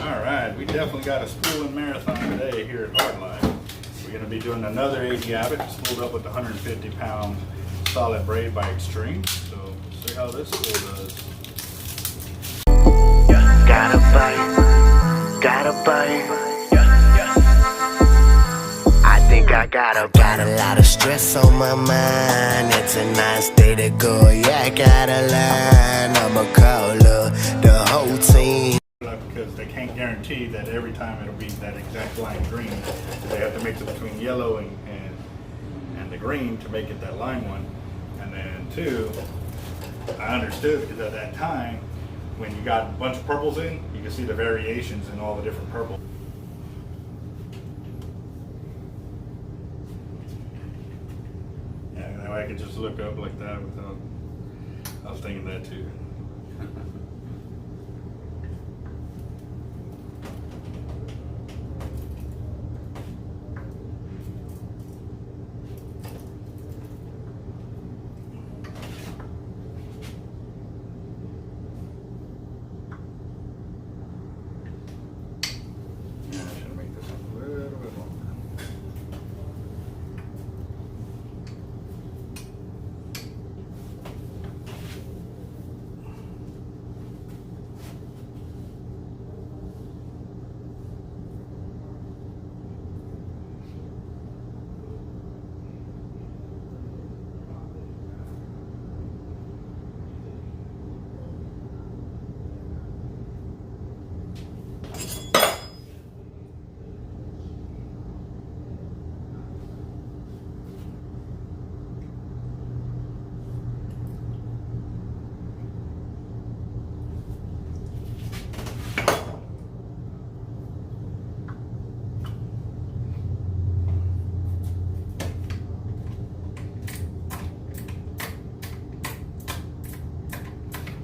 Alright, we definitely got a spooling marathon today here at Hardline. We're going to be doing another AT avet spooled up with the 150-pound solid braid by Xtreme. So see how this spool does. Gotta bite. I think I got a lot of stress on my mind. It's a nice day to go. Yeah, I got a line. I'ma call the whole team. Because they can't guarantee that every time it'll be that exact lime green. So they have to mix it between yellow and the green to make it that lime one. And then two, I understood because at that time, when you got a bunch of purples in, you can see the variations in all the different purples. Yeah, that way I could just look up like that without, I was thinking that too.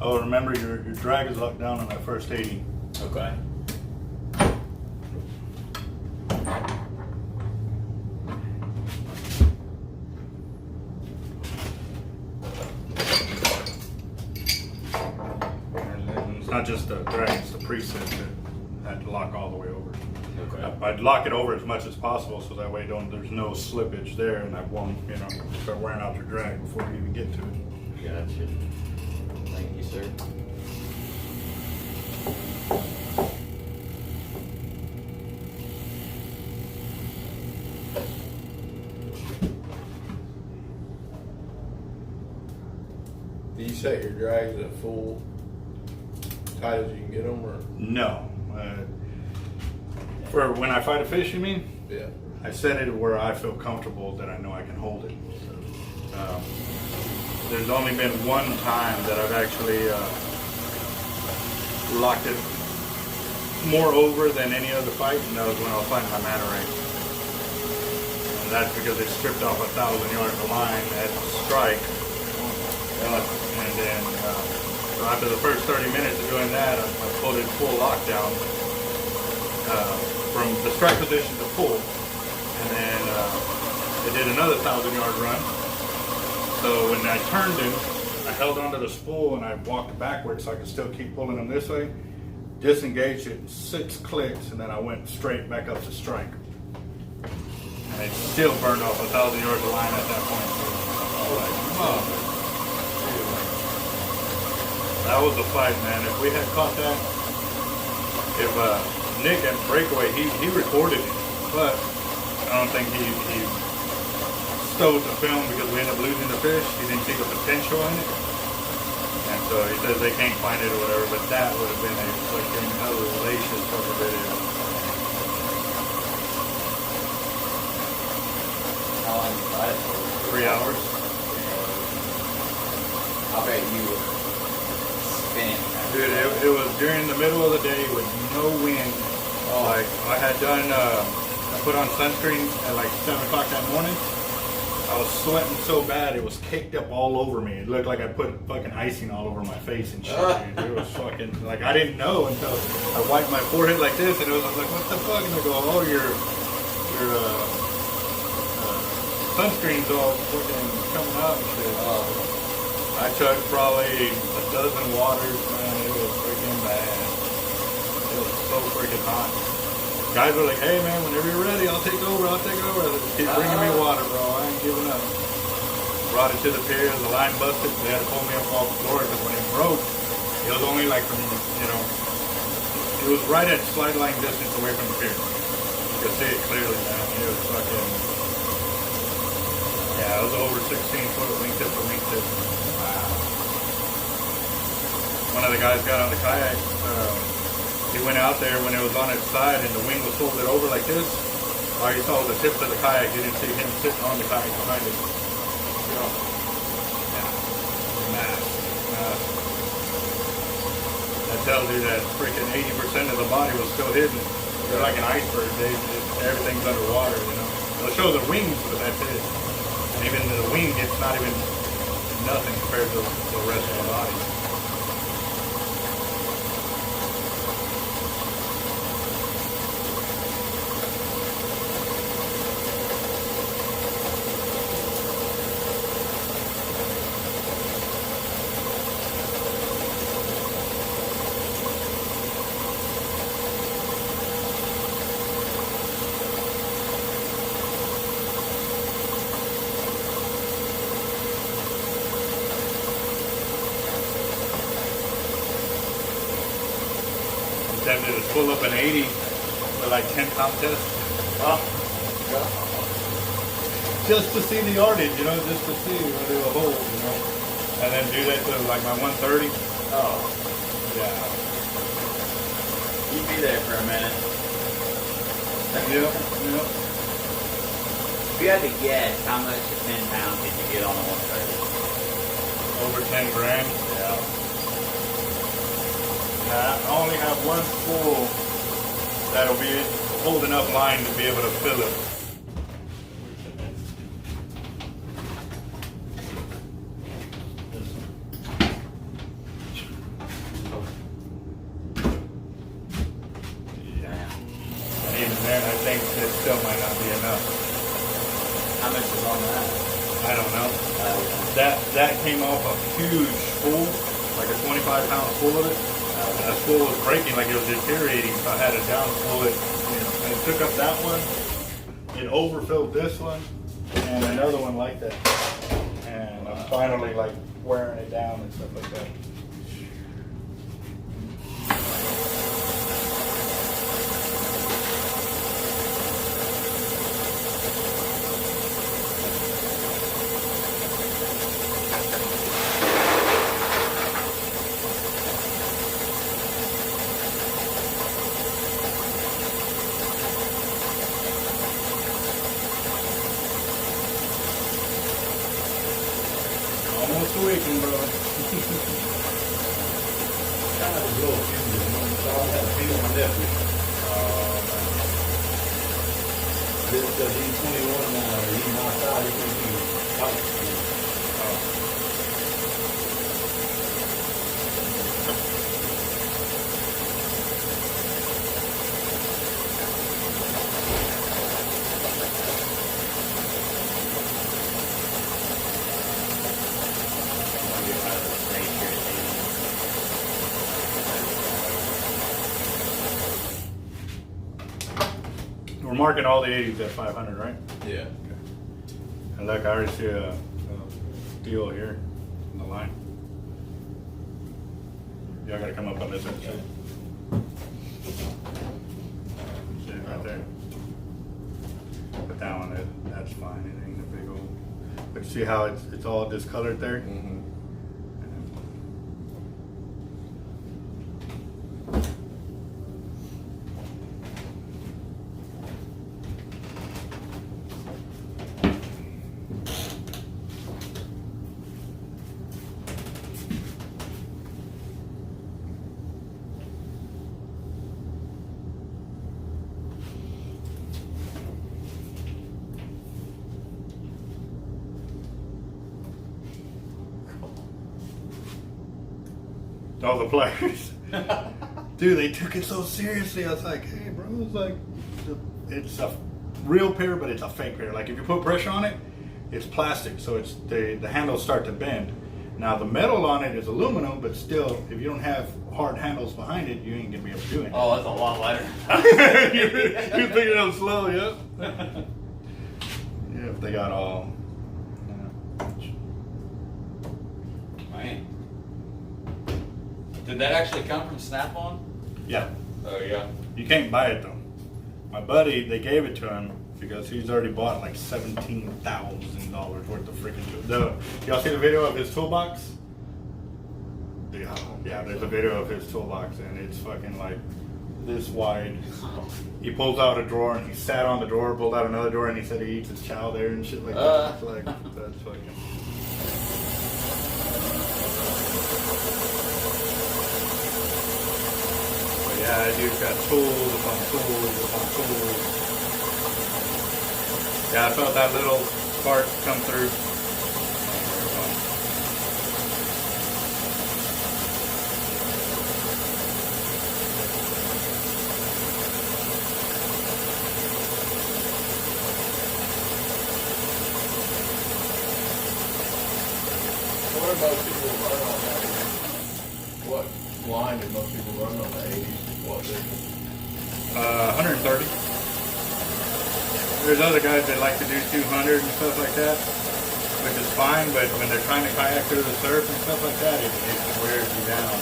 Oh, remember your drag is locked down on that first 80. Okay. And it's not just the drag, it's the preset that had to lock all the way over. Okay. I'd lock it over as much as possible so that way there's no slippage there and I won't, start wearing out your drag before you even get to it. Gotcha. Thank you, sir. Do you set your drags at full tight as you can get them, or? No. For when I fight a fish, you mean? Yeah. I set it where I feel comfortable that I know I can hold it. There's only been one time that I've actually locked it more over than any other fight, and that was when I was fighting my manta ray. And that's because it stripped off 1,000 yards of line at strike. And then so after the first 30 minutes of doing that, I pulled it full lockdown from the strike position to full. And then it did another 1,000-yard run. So when I turned him, I held onto the spool and I walked backwards so I could still keep pulling him this way. Disengaged it in 6 clicks, and then I went straight back up to strike. And it still burned off 1,000 yards of line at that point. So I was like, oh. That was a fight, man. If we had caught that, if Nick at Breakaway, he recorded it, but I don't think he stowed the film because we ended up losing the fish. He didn't see the potential in it. And so he says they can't find it or whatever, but that would have been a fucking hellacious fucking video. How long did you fight it for? 3 hours. I bet you were spinning. Dude, it was during the middle of the day with no wind. Oh. Like, I had done, I put on sunscreen at like 7 o'clock that morning. I was sweating so bad, it was caked up all over me. It looked like I put fucking icing all over my face and shit, dude. It was fucking, like, I didn't know until I wiped my forehead like this, and it was like, what the fuck? And I go, oh, your sunscreen's all fucking coming out and shit. I took probably a dozen waters, man. It was freaking bad. It was so so freaking hot. Guys were like, hey man, whenever you're ready, I'll take over. I said, keep bringing me water, bro. I ain't giving up. Brought it to the pier, the line busted. They had to pull me up off the floor because when it broke, it was only like from, you know, it was right at slide line distance away from the pier. You could see it clearly, man. It was fucking, yeah, it was over 16 foot wingtip to wingtip. Wow. One of the guys got on the kayak. He went out there when it was on its side and the wing was folded over like this. All you saw was the tips of the kayak. You didn't see him sitting on the kayak behind it. You know? Yeah. Massive. That tells you that freaking 80% of the body was still hidden. They're like an iceberg. Everything's underwater, you know. They'll show the wings, but that's it. And even the wing, it's not even nothing compared to the rest of the body. Tempted to pull up an 80 for like 10 contests. Oh, God. Just to see the yardage, you know, just to see what it will hold, you know. And then do that to like my 130. Oh, yeah. You'd be there for a minute. Yep. If you had to guess, how much of 10 pounds did you get on a 130? Over 10 grand. Yeah. I only have one spool that'll be hold enough line to be able to fill it. Yeah. And even then, I think it still might not be enough. How much is on that? I don't know. That came off a huge spool, like a 25-pound spool of it. And the spool was breaking, like it was deteriorating, so I had to down spool it. And it took up that one, it overfilled this one, and another one like that. And I'm finally like wearing it down and stuff like that. Almost a weekend, brother. Kind of a little injured, so I had to feed on my nephew. Because he's 21 now, he's my side, he thinks he's out. We're marking all the 80s at 500, right? Yeah. Okay. And look, I already see a deal here in the line. Y'all gotta come up on this end too. See it right there. But that one, that's fine. It ain't a big old. But you see how it's all discolored there? Mm-hmm. All the players. Dude, they took it so seriously. I was like, hey, bro, it's a real pier, but it's a fake pier. Like, if you put pressure on it, it's plastic, so the handles start to bend. Now the metal on it is aluminum, but still, if you don't have hard handles behind it, you ain't gonna be able to do anything. Oh, that's a lot lighter. You're picking it up slow, yep. Yeah, if they got all. Man. Did that actually come from Snap-on? Yeah. Oh, yeah. You can't buy it though. My buddy, they gave it to him because he's already bought like $17,000 worth of freaking tools. Y'all see the video of his toolbox? Yeah, there's a video of his toolbox and it's fucking like this wide. He pulls out a drawer and he sat on the drawer, pulled out another drawer, and he said he eats his chow there and shit like that. It's like, that's fucking. But yeah, dude's got tools upon tools upon tools. Yeah, I felt that little part come through. What do most people run on that? What line did most people run on the 80s? What business? 130. There's other guys that like to do 200 and stuff like that, which is fine, but when they're trying to kayak through the surf and stuff like that, it wears you down.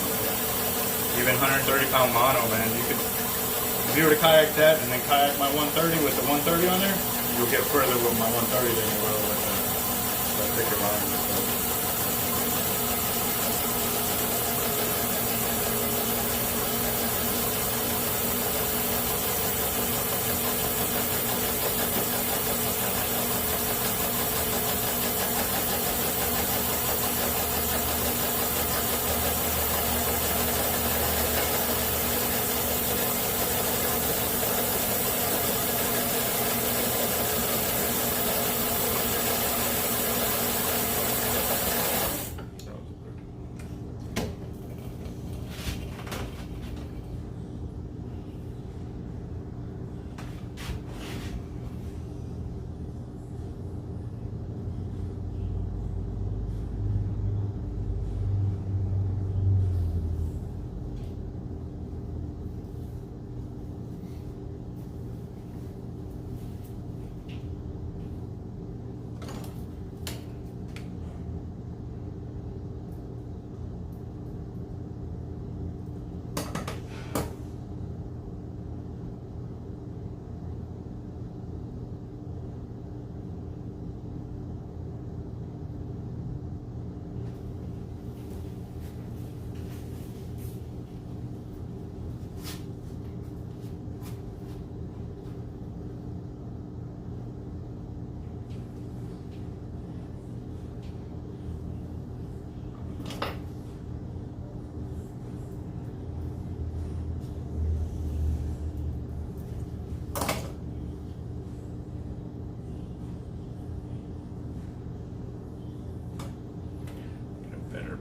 Even 130-pound mono, man, you could, if you were to kayak that and then kayak my 130 with the 130 on there, you'll get further with my 130 than you will with the thicker line and stuff.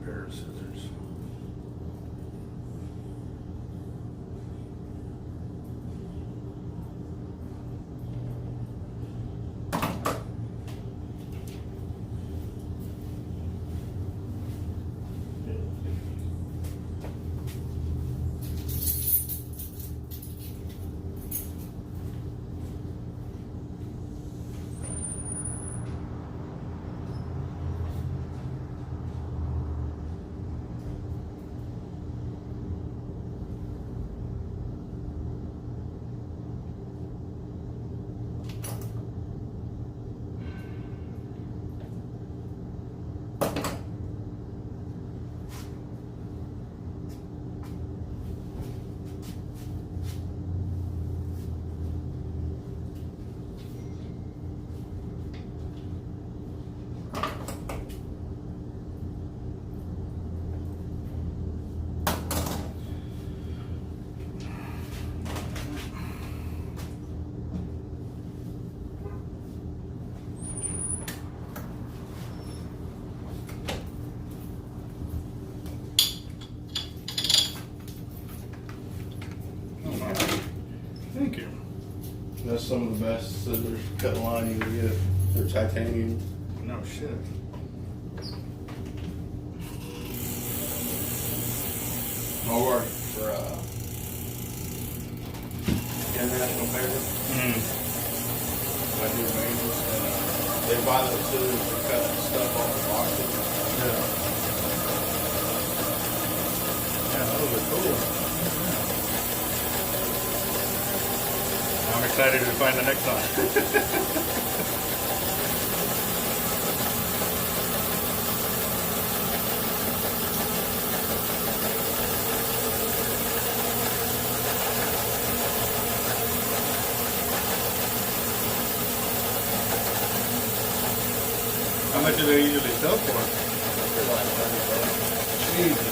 Pair of scissors. Thank you. That's some of the best scissors cut line you can get. They're titanium. No shit. I work for International Paper. I do maintenance, and they buy those scissors to cut stuff off the boxes. Yeah, those are cool. I'm excited to find the next one. How much do they usually sell for? They're like $30. Jesus.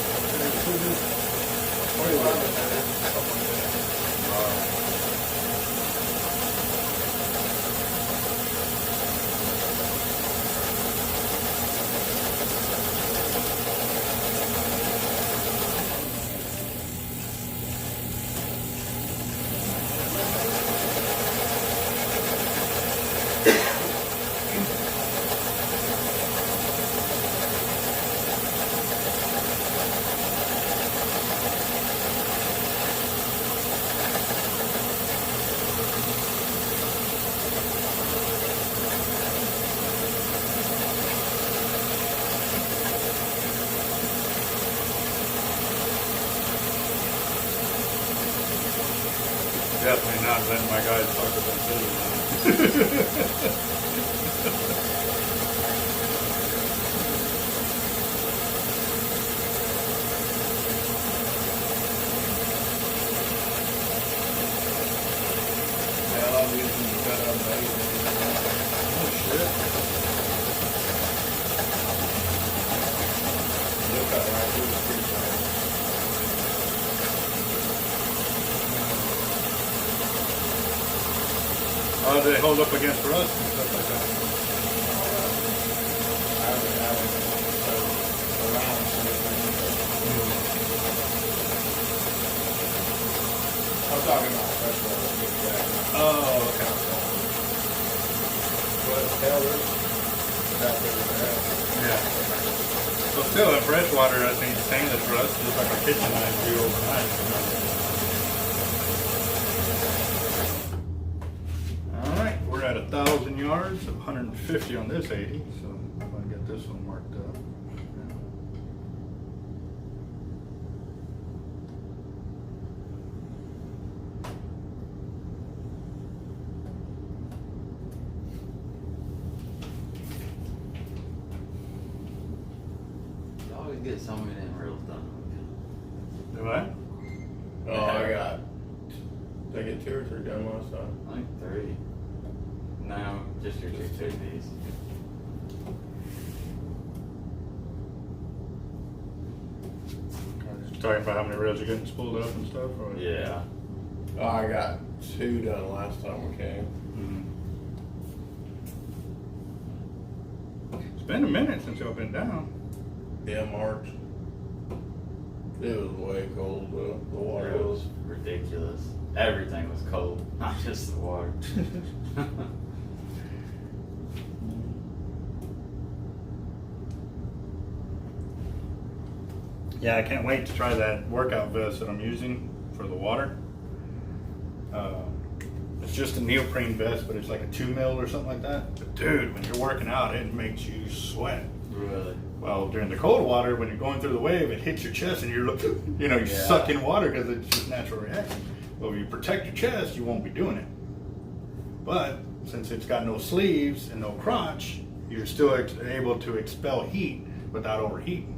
Definitely not letting my guys talk about scissors. Yeah, I'm using the cut on bait. Oh shit. Look at right through the street. Oh, do they hold up against rust and stuff like that? I'm talking about freshwater. Oh, okay. But hell, that's Yeah. So still, in freshwater, I think stainless rust is like a kitchen knife do overnight. You know? All right, we're at 1,000 yards, 150 on this 80. So I'm gonna get this one marked up. You always get so many damn reels done. Do I? Oh, I got. Did I get 2 or 3 done last time? I think 3. No, just your 250s. Talking about how many reels are getting spooled up and stuff? Or? Yeah. Oh, I got 2 done last time we came. It's been a minute since y'all been down. Yeah, March. It was way cold though. The water It was. was ridiculous. Everything was cold, not just the water. Yeah, I can't wait to try that workout vest that I'm using for the water. It's just a neoprene vest, but it's like a 2 mil or something like that. But dude, when you're working out, it makes you sweat. Really? Well, during the cold water, when you're going through the wave, it hits your chest and you're looking, you suck in water because it's just natural reaction. Well, if you protect your chest, you won't be doing it. But since it's got no sleeves and no crotch, you're still able to expel heat without overheating.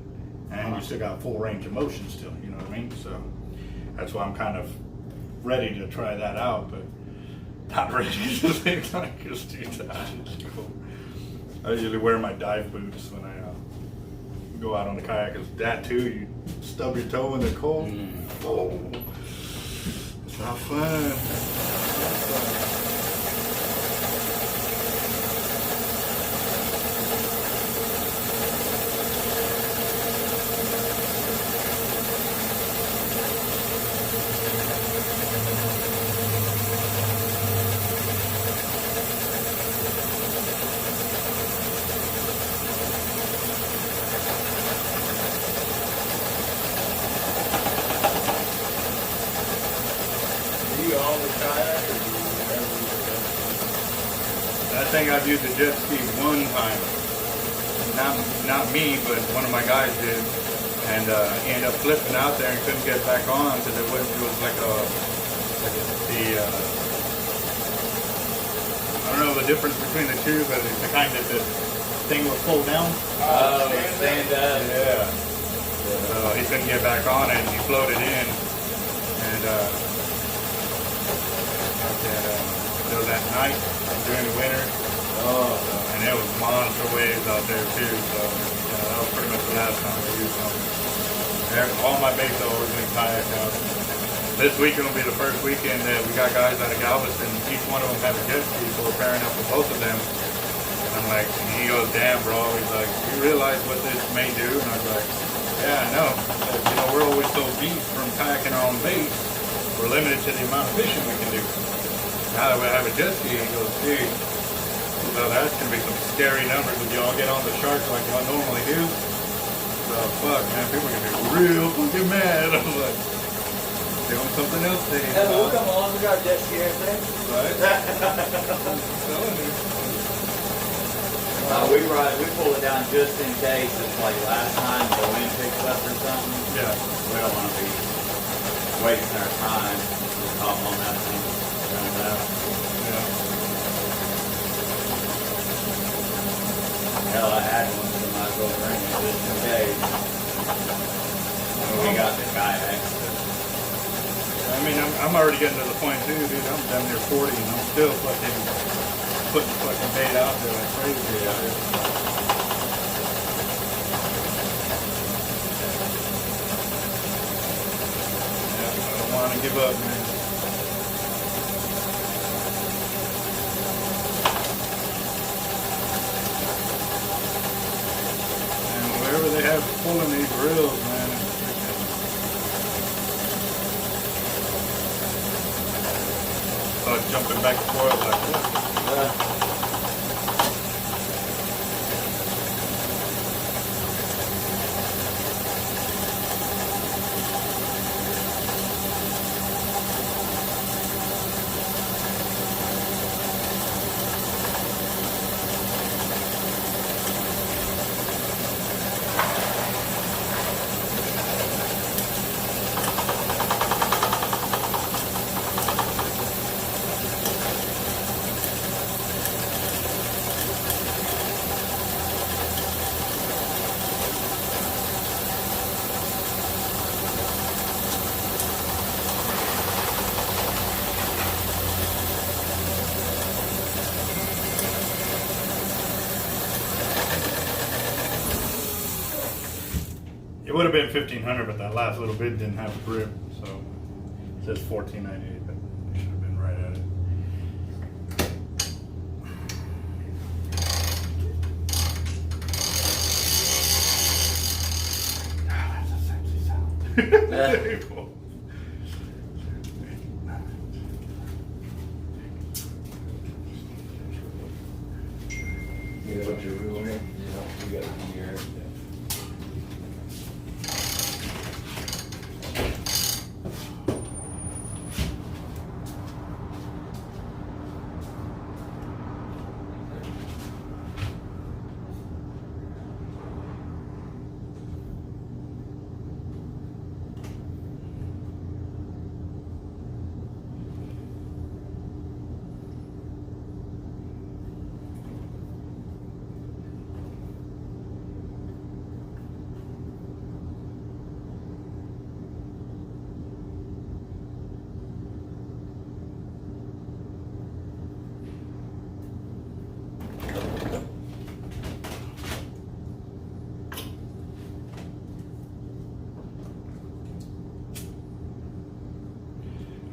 And you still got full range of motion still, you know what I mean? So that's why I'm kind of ready to try that out, but not ready at the same time because I usually wear my dive boots when I go out on the kayak, because that too, you stub your toe in the cold. Oh, it's not fun. kayak or do you ever use a jet ski? I think I've used a jet ski one time. Not me, but one of my guys did. And he ended up flipping out there and couldn't get back on because it was like I don't know the difference between the two, but it's the kind that the thing will pull down. Oh, stand up. Yeah. So he couldn't get back on it, and he floated in. And it was at night during the winter. Oh, And it was monster waves out there too. So that was pretty much the last time I used them. All my baits have always been kayak out. This weekend will be the first weekend that we got guys out of Galveston. Each one of them has a jet ski, so we're pairing up with both of them. And I'm like, and he goes, damn, bro. He's like, you realize what this may do? And I was like, yeah, I know. But, we're always so beat from kayaking our own bait. We're limited to the amount of fishing we can do. Now that we have a jet ski, he goes, gee, so that's going to be some scary numbers if y'all get on the sharks like y'all normally do. So, fuck, man, people are going to be real fucking mad. I was like, doing something else today. hey, we'll come along. We got a jet ski and everything. Right? I'm telling you. We pull it down just in case. It's like last time the wind picks up or something. Yeah. We don't want to be wasting our time. Just hop on that thing. Run it out. Yeah. Hell, I had one, so might as well bring it just in case. We got the kayaks. I mean, I'm already getting to the point too, dude. I'm down near 40 and I'm still fucking putting fucking bait out there like crazy. Yeah. I don't want to give up, man. And wherever they have pulling these reels, man, it's freaking jumping back and forth like this. It would have been $1,500, but that last little bit didn't have a grip, so it says $14.98, but it should have been right at it. Ah, that's a sexy sound. There you go. You got what you're doing here? Yeah, you got it here.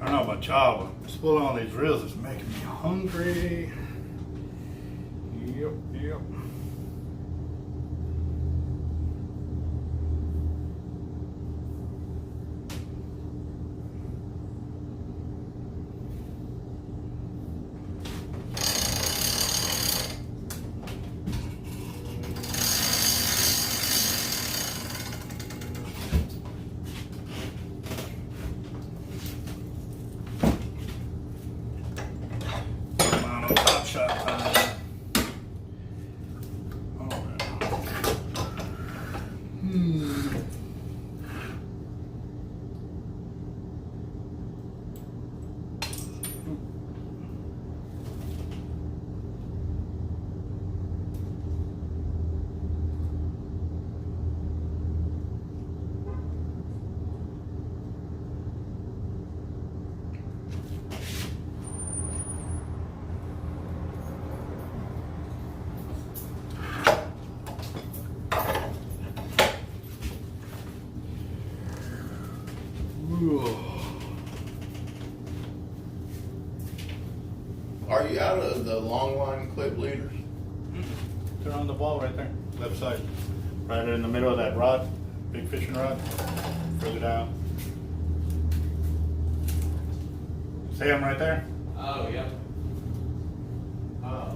I don't know about y'all, but spooling on these reels is making me hungry. Yep. Are you out of the long line clip leaders? They're on the ball right there, left side. Right in the middle of that rod, big fishing rod. Further down. See them right there? Oh, yeah. Oh.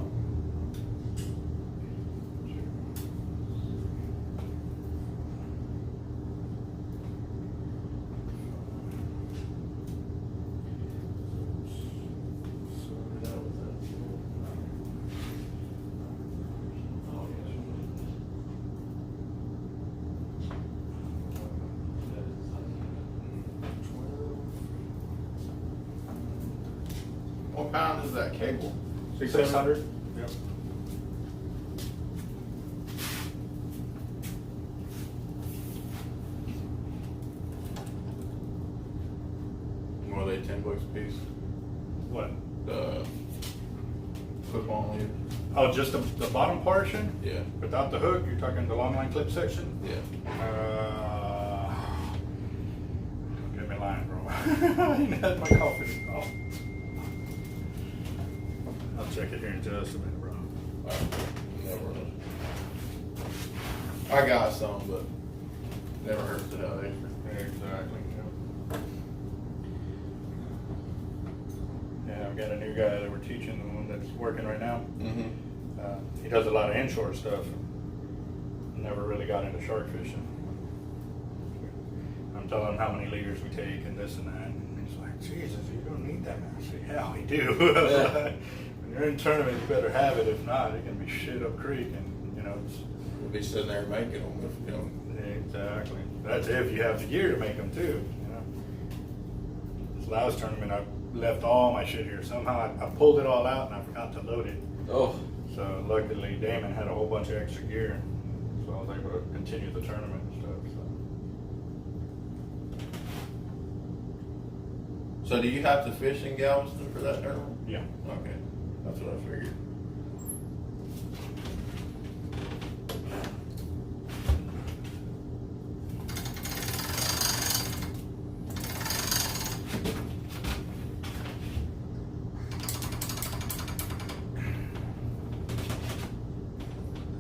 What pound is that cable? 600. Yep. What are they, $10 a piece? What? The clip-on leader? Oh, just the bottom portion? Yeah. Without the hook? You're talking the long line clip section? Yeah. Don't get me lying, bro. I ain't had my coffee. Oh. I'll check it here in just a minute, bro. Never knows. I got some, but never hurts to have extra. Exactly. Yeah, I've got a new guy that we're teaching, the one that's working right now. Mm-hmm. He does a lot of inshore stuff. Never really got into shark fishing. I'm telling him how many liters we take and this and that. And he's like, Jesus, you don't need that much. I say, yeah, we do. Yeah. When you're in tournament, you better have it. If not, it can be shit up creek. And, you know, it's... We'll be sitting there making them if you don't. Exactly. That's if you have the gear to make them too. You know. This last tournament, I left all my shit here. Somehow I pulled it all out and I forgot to load it. Oh. So luckily Damon had a whole bunch of extra gear, so I was able to continue the tournament and stuff. So do you have to fish in Galveston for that tournament? Yeah. Okay, that's what I figured.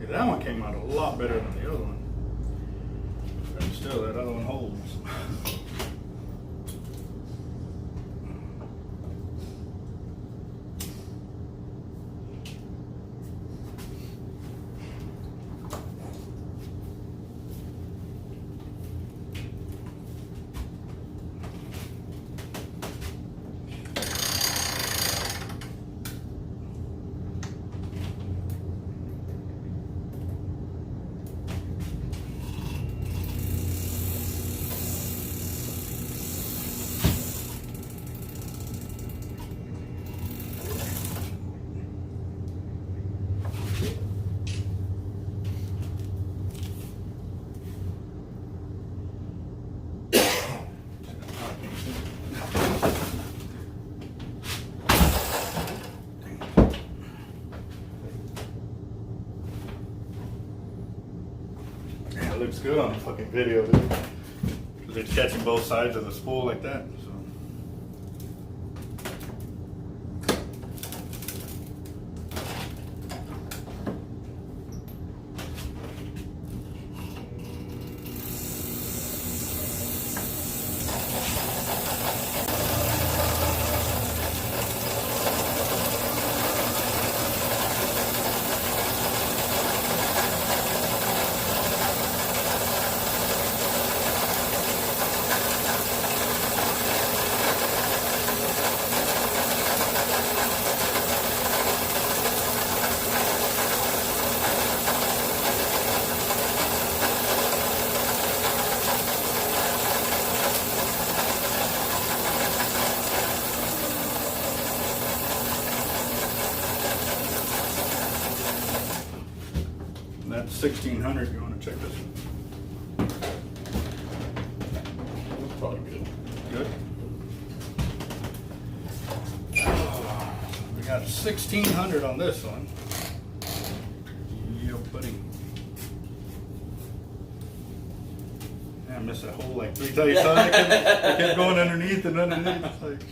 Yeah, that one came out a lot better than the other one. But still, that other one holds. Yeah, it looks good on the fucking video, dude. Because it's catching both sides of the spool like that. So. That's 1600. You want to check this one? That's probably good. Good. We got 1600 on this one. Yeah, buddy. Yeah, I missed that hole like 3 times. I kept going underneath and underneath. It's like,